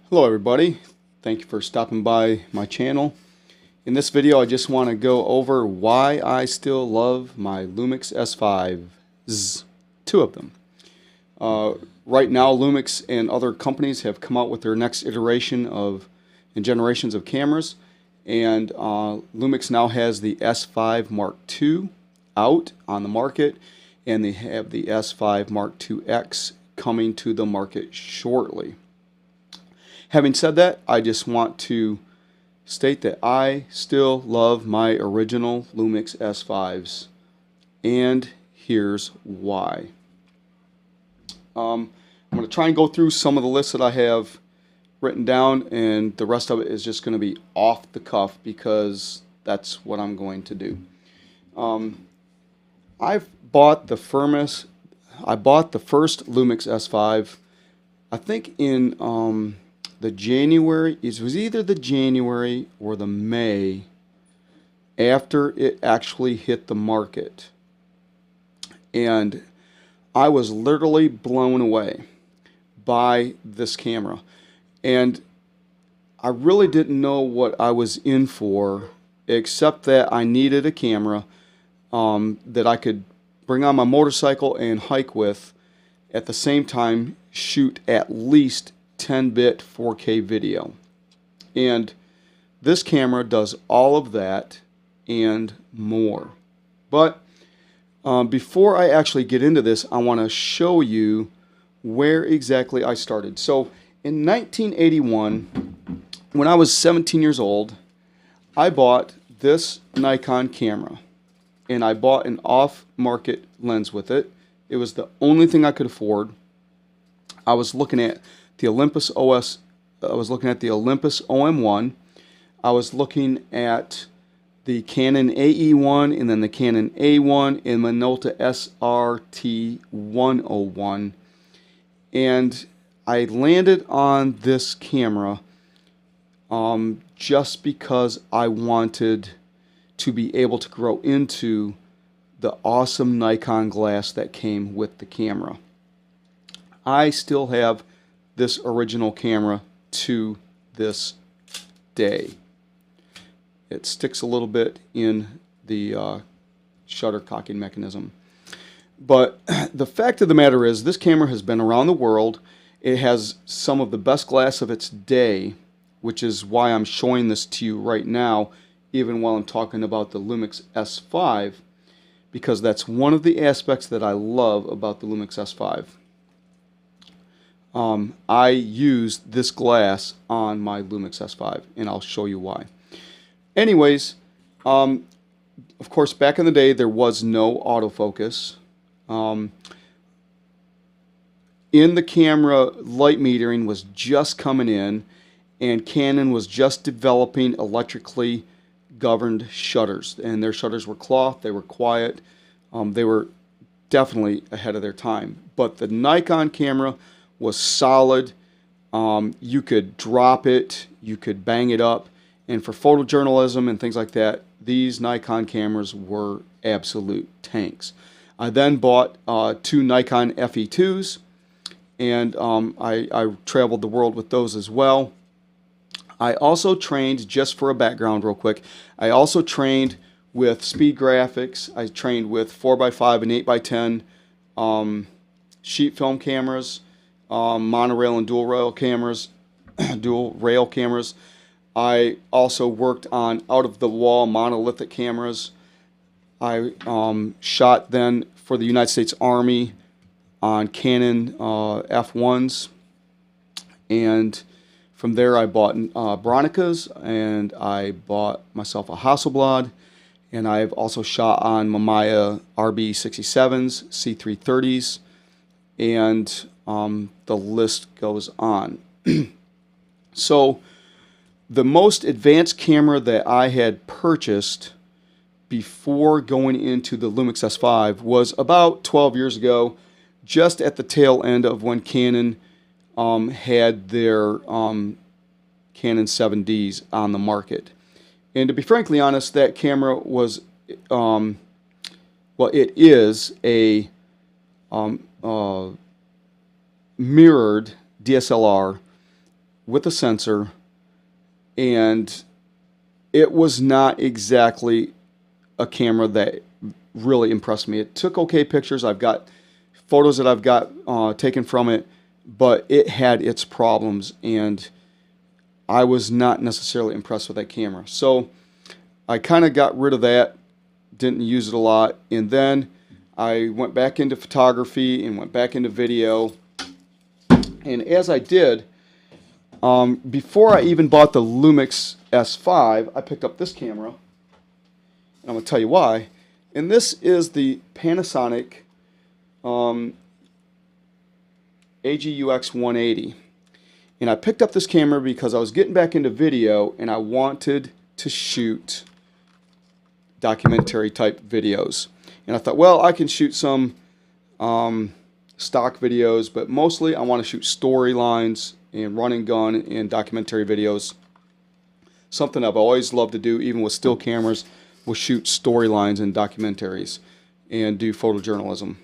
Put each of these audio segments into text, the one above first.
Hello everybody, thank you for stopping by my channel. In this video I just want to go over why I still love my Lumix S5s, two of them. Right now Lumix and other companies have come out with their next iteration of and generations of cameras, and Lumix now has the S5 Mark II out on the market, and they have the S5 Mark II-X coming to the market shortly. Having said that, I just want to state that I still love my original Lumix S5s, and here's why. I'm going to try and go through some of the lists that I have written down, and the rest of it is just going to be off the cuff because that's what I'm going to do. I bought the first Lumix S5, I think in the January. It was either the January or the May after it actually hit the market, and I was literally blown away by this camera, and I really didn't know what I was in for, except that I needed a camera that I could bring on my motorcycle and hike with, at the same time shoot at least 10-bit 4K video. And this camera does all of that and more. But before I actually get into this, I want to show you where exactly I started. So in 1981, when I was 17 years old, I bought this Nikon camera, and I bought an off-market lens with it. It was the only thing I could afford. I was looking at the Olympus OS. I was looking at the Olympus OM1. I was looking at the Canon AE1, and then the Canon A1, and Minolta SRT101. And I landed on this camera just because I wanted to be able to grow into the awesome Nikon glass that came with the camera. I still have this original camera to this day. It sticks a little bit in the shutter cocking mechanism. But the fact of the matter is, this camera has been around the world. It has some of the best glass of its day, which is why I'm showing this to you right now, even while I'm talking about the Lumix S5, because that's one of the aspects that I love about the Lumix S5. I used this glass on my Lumix S5, and I'll show you why. Anyways, of course, back in the day, there was no autofocus. In the camera, light metering was just coming in, and Canon was just developing electrically governed shutters, and their shutters were cloth, they were quiet, they were definitely ahead of their time. But the Nikon camera was solid. You could drop it, you could bang it up, and for photojournalism and things like that, these Nikon cameras were absolute tanks. I then bought two Nikon FE2s, and I traveled the world with those as well. I also trained, just for a background real quick, I also trained with speed graphics. I trained with 4x5 and 8x10 sheet film cameras, monorail and dual rail cameras. I also worked on out-of-the-wall monolithic cameras. I shot then for the United States Army on Canon F1s, and from there I bought Bronicas, and I bought myself a Hasselblad, and I've also shot on Mamiya RB67s, C330s, and the list goes on. So the most advanced camera that I had purchased before going into the Lumix S5 was about 12 years ago, just at the tail end of when Canon had their Canon 7Ds on the market. And to be frankly honest, that camera was, well, it is a mirrored DSLR with a sensor, and it was not exactly a camera that really impressed me. It took okay pictures. I've got photos that I've got taken from it, but it had its problems, and I was not necessarily impressed with that camera. So I kind of got rid of that, didn't use it a lot, and then I went back into photography and went back into video. And as I did, before I even bought the Lumix S5, I picked up this camera, and I'm going to tell you why. And this is the Panasonic AGUX 180. And I picked up this camera because I was getting back into video and I wanted to shoot documentary type videos. And I thought, well, I can shoot some stock videos, but mostly I want to shoot storylines and run and gun and documentary videos. Something I've always loved to do, even with still cameras, was shoot storylines and documentaries and do photojournalism.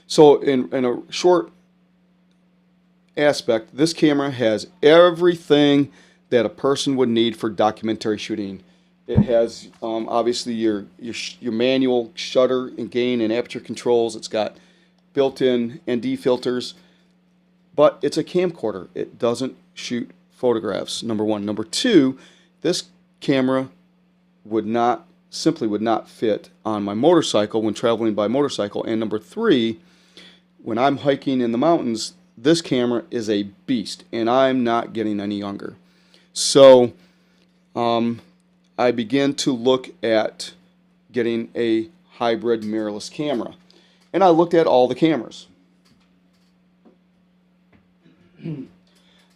So in a short aspect, this camera has everything that a person would need for documentary shooting. It has obviously your manual shutter and gain and aperture controls. It's got built-in ND filters, but it's a camcorder. It doesn't shoot photographs, number one. Number two, this camera simply would not fit on my motorcycle when traveling by motorcycle. And number three, when I'm hiking in the mountains, this camera is a beast, and I'm not getting any younger. So I began to look at getting a hybrid mirrorless camera. And I looked at all the cameras.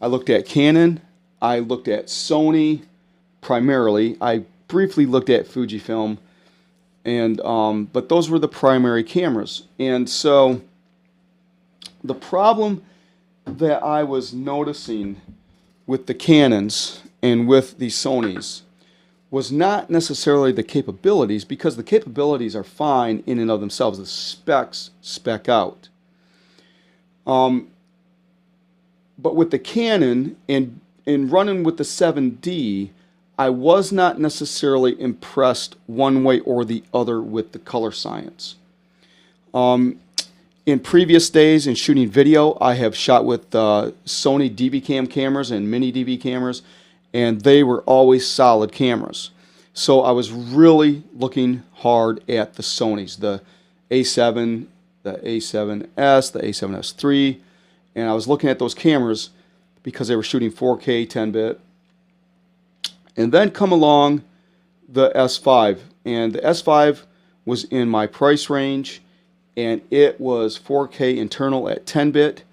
I looked at Canon, I looked at Sony primarily. I briefly looked at Fujifilm, and but those were the primary cameras. And so the problem that I was noticing with the Canons and with the Sonys was not necessarily the capabilities, because the capabilities are fine in and of themselves. The specs spec out. But with the Canon and running with the 7D, I was not necessarily impressed one way or the other with the color science. In previous days in shooting video, I have shot with Sony DV cam cameras and mini DV cameras, and they were always solid cameras. So I was really looking hard at the Sonys, the A7, the A7S, the A7S III, and I was looking at those cameras because they were shooting 4K 10-bit. And then come along the S5, and the S5 was in my price range, and it was 4K internal at 10-bit,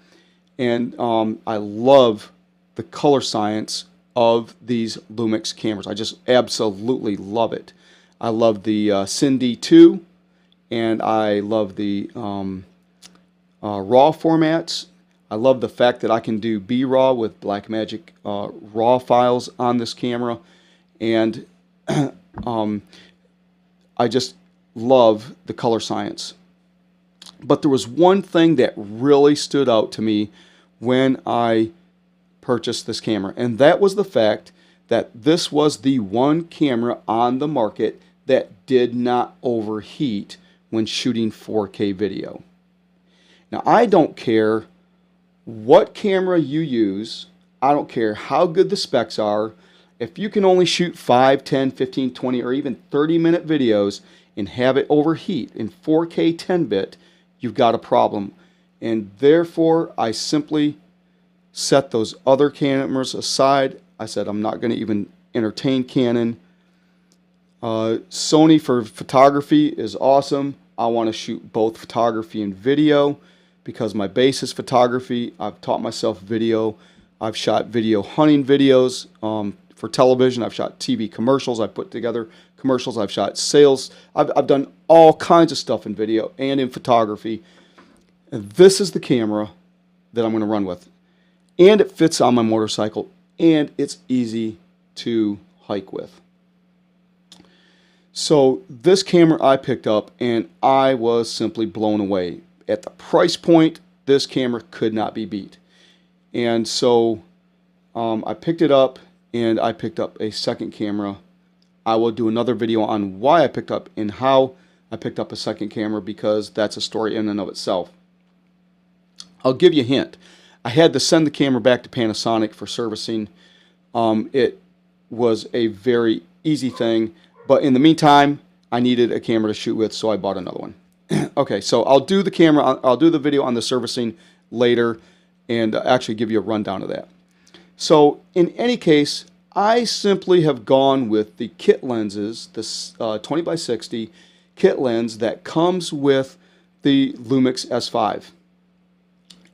and I love the color science of these Lumix cameras. I just absolutely love it. I love the Cindy 2, and I love the RAW formats. I love the fact that I can do B-RAW with Blackmagic RAW files on this camera, and I just love the color science. But there was one thing that really stood out to me when I purchased this camera, and that was the fact that this was the one camera on the market that did not overheat when shooting 4K video. Now, I don't care what camera you use, I don't care how good the specs are. If you can only shoot 5, 10, 15, 20, or even 30-minute videos and have it overheat in 4K 10-bit, you've got a problem. And therefore, I simply set those other cameras aside. I said, I'm not going to even entertain Canon. Sony for photography is awesome. I want to shoot both photography and video because my base is photography. I've taught myself video. I've shot video hunting videos for television. I've shot TV commercials. I've put together commercials. I've shot sales. I've done all kinds of stuff in video and in photography. And this is the camera that I'm going to run with. And it fits on my motorcycle, and it's easy to hike with. So this camera I picked up, and I was simply blown away. At the price point, this camera could not be beat. And so I picked it up, and I picked up a second camera. I will do another video on why I picked up and how I picked up a second camera, because that's a story in and of itself. I'll give you a hint. I had to send the camera back to Panasonic for servicing. It was a very easy thing, but in the meantime, I needed a camera to shoot with, so I bought another one. Okay, so I'll do the video on the servicing later, and actually give you a rundown of that. So in any case, I simply have gone with the kit lenses, this 20x60 kit lens that comes with the Lumix S5.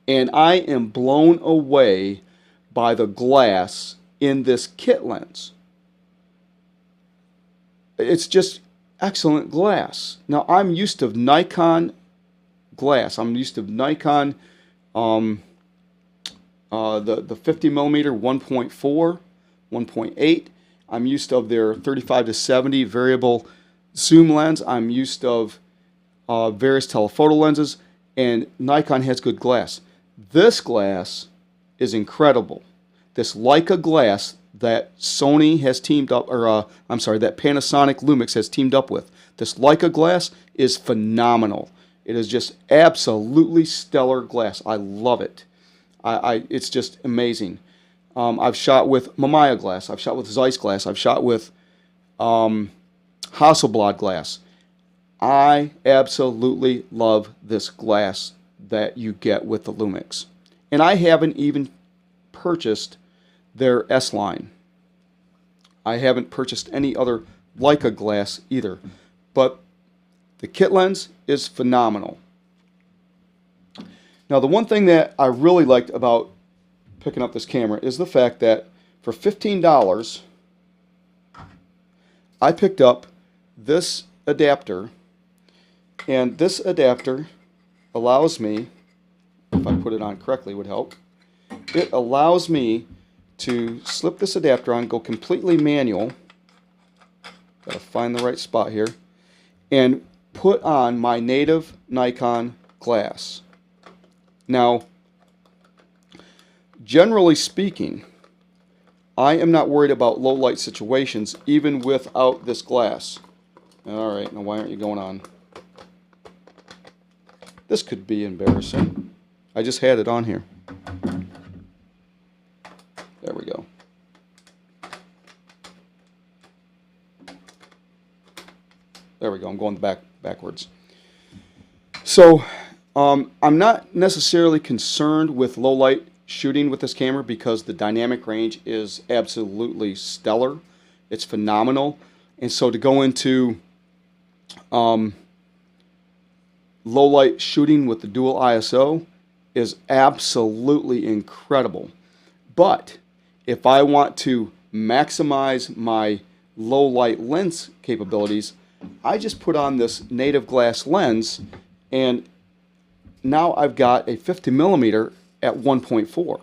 And I am blown away by the glass in this kit lens. It's just excellent glass. Now, I'm used to Nikon glass. I'm used to Nikon, the 50mm 1.4, 1.8. I'm used of their 35-70 variable zoom lens. I'm used of various telephoto lenses, and Nikon has good glass. This glass is incredible. This Leica glass that Sony has teamed up, or that Panasonic Lumix has teamed up with. This Leica glass is phenomenal. It is just absolutely stellar glass. I love it. It's just amazing. I've shot with Mamiya glass. I've shot with Zeiss glass. I've shot with Hasselblad glass. I absolutely love this glass that you get with the Lumix. And I haven't even purchased their S line. I haven't purchased any other Leica glass either. But the kit lens is phenomenal. Now, the one thing that I really liked about picking up this camera is the fact that for $15, I picked up this adapter, and this adapter allows me, if I put it on correctly would help, it allows me to slip this adapter on, go completely manual, gotta find the right spot here, and put on my native Nikon glass. Now, generally speaking, I am not worried about low light situations even without this glass. Alright, now why aren't you going on? This could be embarrassing. I just had it on here. There we go. There we go. I'm going backwards. So, I'm not necessarily concerned with low light shooting with this camera because the dynamic range is absolutely stellar. It's phenomenal. And so to go into low light shooting with the dual ISO is absolutely incredible. But if I want to maximize my low light lens capabilities, I just put on this native glass lens, and now I've got a 50mm at 1.4.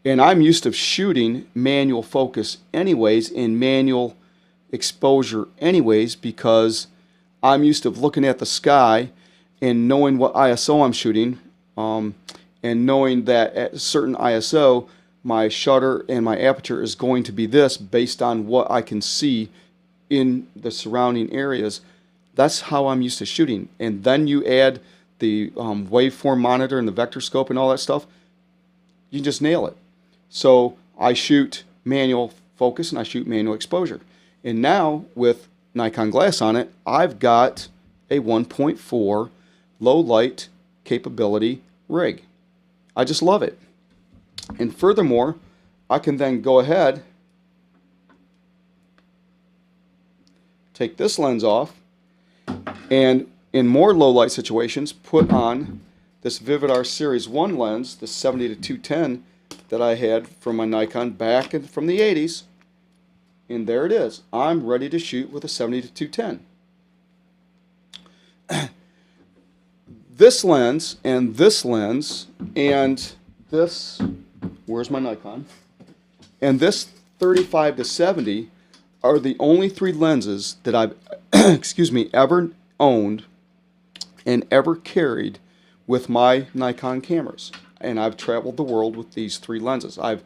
And I'm used to shooting manual focus anyways, in manual exposure anyways, because I'm used to looking at the sky and knowing what ISO I'm shooting, and knowing that at a certain ISO my shutter and my aperture is going to be this based on what I can see in the surrounding areas. That's how I'm used to shooting. And then you add the waveform monitor and the vector scope and all that stuff, you just nail it. So I shoot manual focus and I shoot manual exposure. And now with Nikon glass on it, I've got a 1.4 low light capability rig. I just love it. And furthermore, I can then go ahead, take this lens off, and in more low light situations put on this Vividar Series 1 lens, the 70-210 that I had from my Nikon back from the 80s, and there it is. I'm ready to shoot with a 70-210. This lens and this lens and this, where's my Nikon, and this 35-70 are the only three lenses that I've ever owned and ever carried with my Nikon cameras. and I've traveled the world with these 3 lenses. I've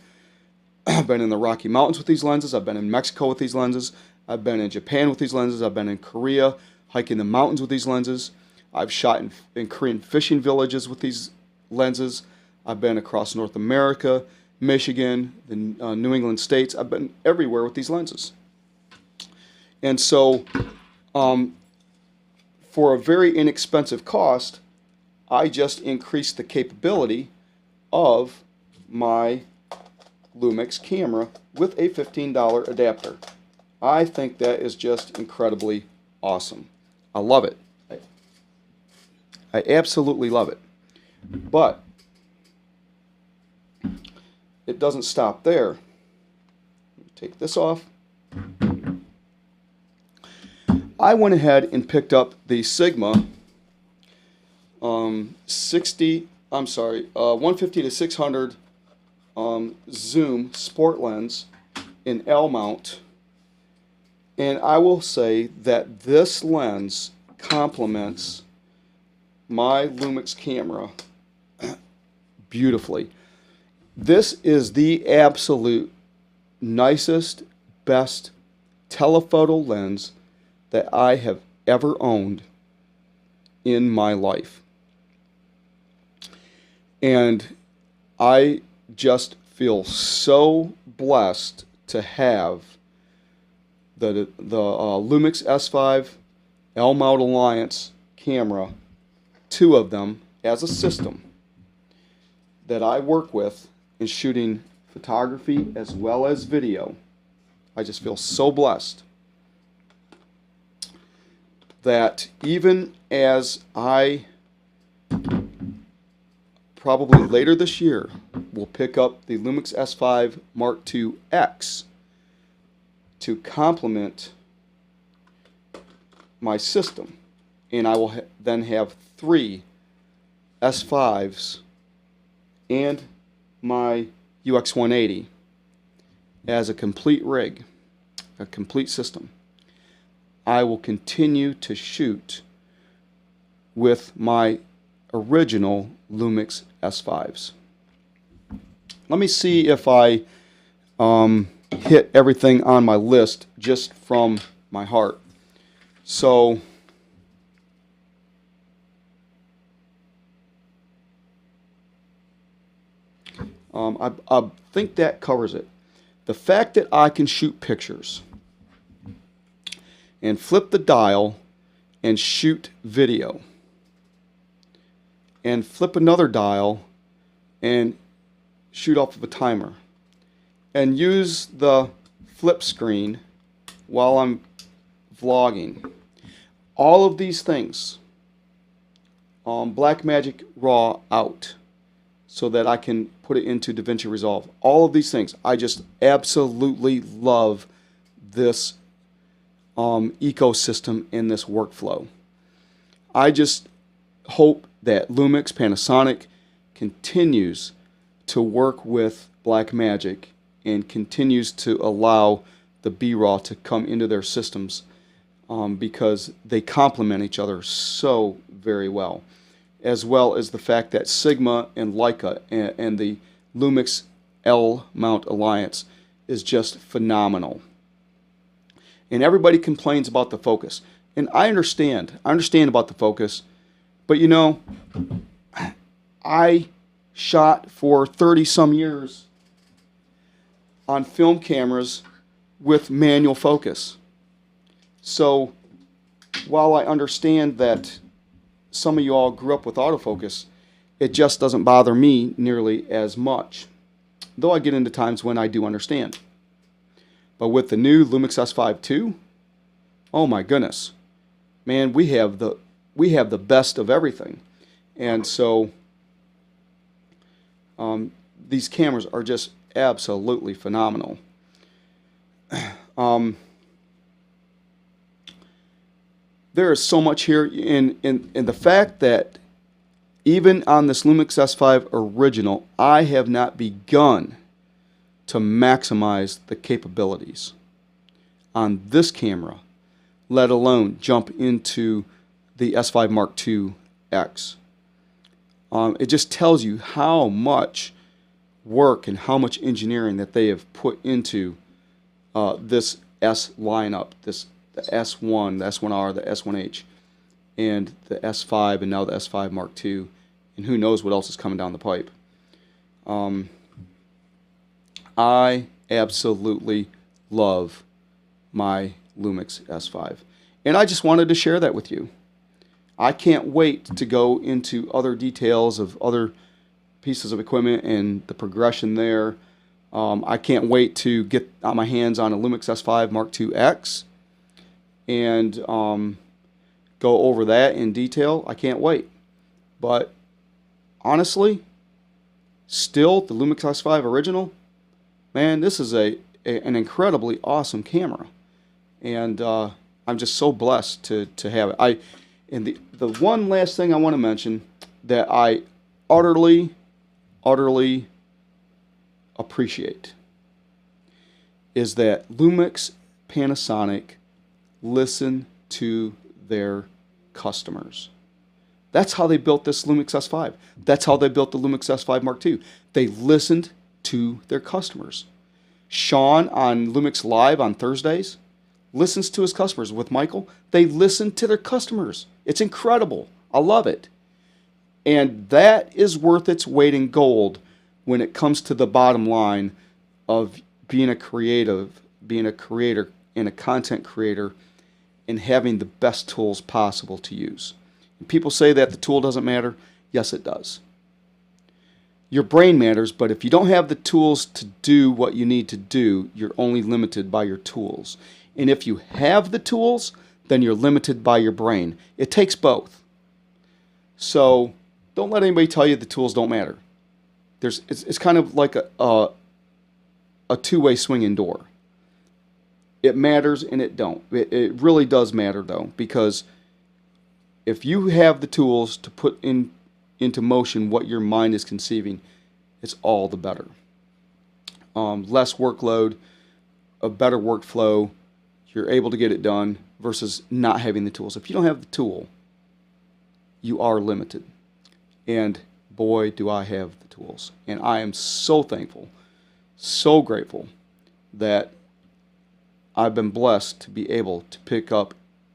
been in the Rocky Mountains with these lenses. I've been in Mexico with these lenses. I've been in Japan with these lenses. I've been in Korea hiking the mountains with these lenses. I've shot in Korean fishing villages with these lenses. I've been across North America, Michigan, the New England states. I've been everywhere with these lenses. And so for a very inexpensive cost, I just increased the capability of my Lumix camera with a $15 adapter. I think that is just incredibly awesome. I love it. I absolutely love it. But it doesn't stop there. Take this off. I went ahead and picked up the Sigma 150 to 600 zoom sport lens in L mount, and I will say that this lens complements my Lumix camera beautifully. This is the absolute nicest, best telephoto lens that I have ever owned in my life. And I just feel so blessed to have the Lumix S5 L-Mount Alliance camera, 2 of them as a system that I work with in shooting photography as well as video. I just feel so blessed that even as I probably later this year will pick up the Lumix S5 Mark II X to complement my system, and I will then have 3 S5s and my UX180 as a complete rig, a complete system. I will continue to shoot with my original Lumix S5s. Let me see if I hit everything on my list just from my heart. So I think that covers it. The fact that I can shoot pictures and flip the dial and shoot video and flip another dial and shoot off of a timer and use the flip screen while I'm vlogging. All of these things, Blackmagic RAW out so that I can put it into DaVinci Resolve. All of these things, I just absolutely love this ecosystem in this workflow. I just hope that Lumix Panasonic continues to work with Blackmagic and continues to allow the B-RAW to come into their systems because they complement each other so very well, as well as the fact that Sigma and Leica and the Lumix L-Mount Alliance is just phenomenal. And everybody complains about the focus. And I understand about the focus, but you know, I shot for 30-some years on film cameras with manual focus. So while I understand that some of you all grew up with autofocus, it just doesn't bother me nearly as much, though I get into times when I do understand. But with the new Lumix S5 II, oh my goodness, man, we have the best of everything. And so these cameras are just absolutely phenomenal. There is so much here in the fact that even on this Lumix S5 original, I have not begun to maximize the capabilities on this camera, let alone jump into the S5 Mark II X. It just tells you how much work and how much engineering that they have put into this S lineup, the S1, the S1R, the S1H, and the S5, and now the S5 Mark II, and who knows what else is coming down the pipe. I absolutely love my Lumix S5, and I just wanted to share that with you. I can't wait to go into other details of other pieces of equipment and the progression there. I can't wait to get my hands on a Lumix S5 Mark II X and go over that in detail. I can't wait. But honestly, still the Lumix S5 original, man, this is an incredibly awesome camera. And I'm just so blessed to have it. And the one last thing I want to mention that I utterly appreciate is that Lumix, Panasonic listen to their customers. That's how they built this Lumix S5. That's how they built the Lumix S5 Mark II. They listened to their customers. Sean on Lumix Live on Thursdays listens to his customers. With Michael, they listen to their customers. It's incredible. I love it. And that is worth its weight in gold when it comes to the bottom line of being a creator and a content creator and having the best tools possible to use. And people say that the tool doesn't matter. Yes, it does. Your brain matters, but if you don't have the tools to do what you need to do, you're only limited by your tools. And if you have the tools, then you're limited by your brain. It takes both. So don't let anybody tell you the tools don't matter. It's kind of like a two-way swinging door. It matters and it don't. It really does matter though, because if you have the tools to put into motion what your mind is conceiving, it's all the better. Less workload, a better workflow, you're able to get it done versus not having the tools. If you don't have the tool, you are limited. And boy, do I have the tools. And I am so thankful, so grateful that I've been blessed to be able to pick up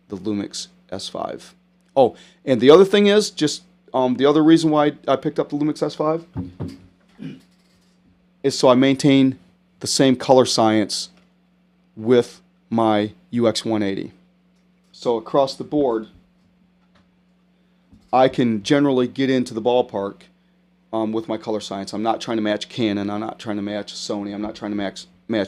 the Lumix S5. Oh, and the other thing is, just the other reason why I picked up the Lumix S5 is so I maintain the same color science with my UX 180. So across the board, I can generally get into the ballpark with my color science. I'm not trying to match Canon. I'm not trying to match Sony. I'm not trying to match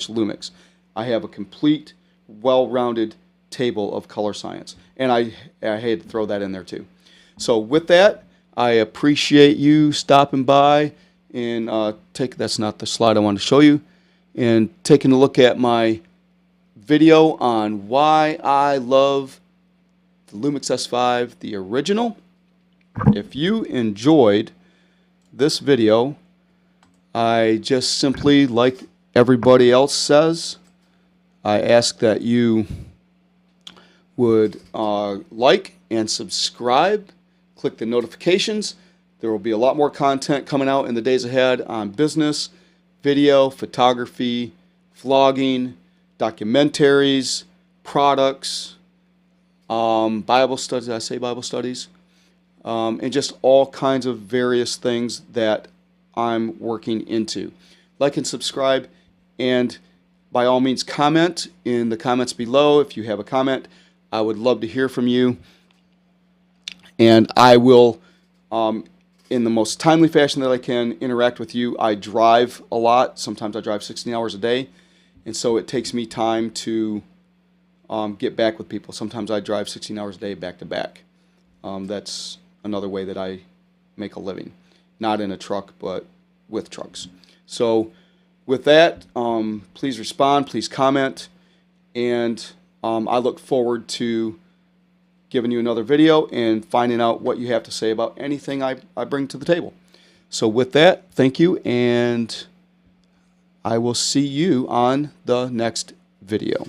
Lumix. I have a complete, well-rounded table of color science. And I had to throw that in there too. So with that, I appreciate you stopping by and that's not the slide I wanted to show you, and taking a look at my video on why I love the Lumix S5, the original. If you enjoyed this video, I just simply, like everybody else says, I ask that you would like and subscribe, click the notifications. There will be a lot more content coming out in the days ahead on business, video, photography, vlogging, documentaries, products, Bible studies. Did I say Bible studies? And just all kinds of various things that I'm working into. Like and subscribe, and by all means comment in the comments below if you have a comment. I would love to hear from you, and I will, in the most timely fashion that I can, interact with you. I drive a lot. Sometimes I drive 16 hours a day, and so it takes me time to get back with people. Sometimes I drive 16 hours a day back to back. That's another way that I make a living. Not in a truck, but with trucks. So with that, please respond, please comment, and I look forward to giving you another video and finding out what you have to say about anything I bring to the table. So with that, thank you, and I will see you on the next video.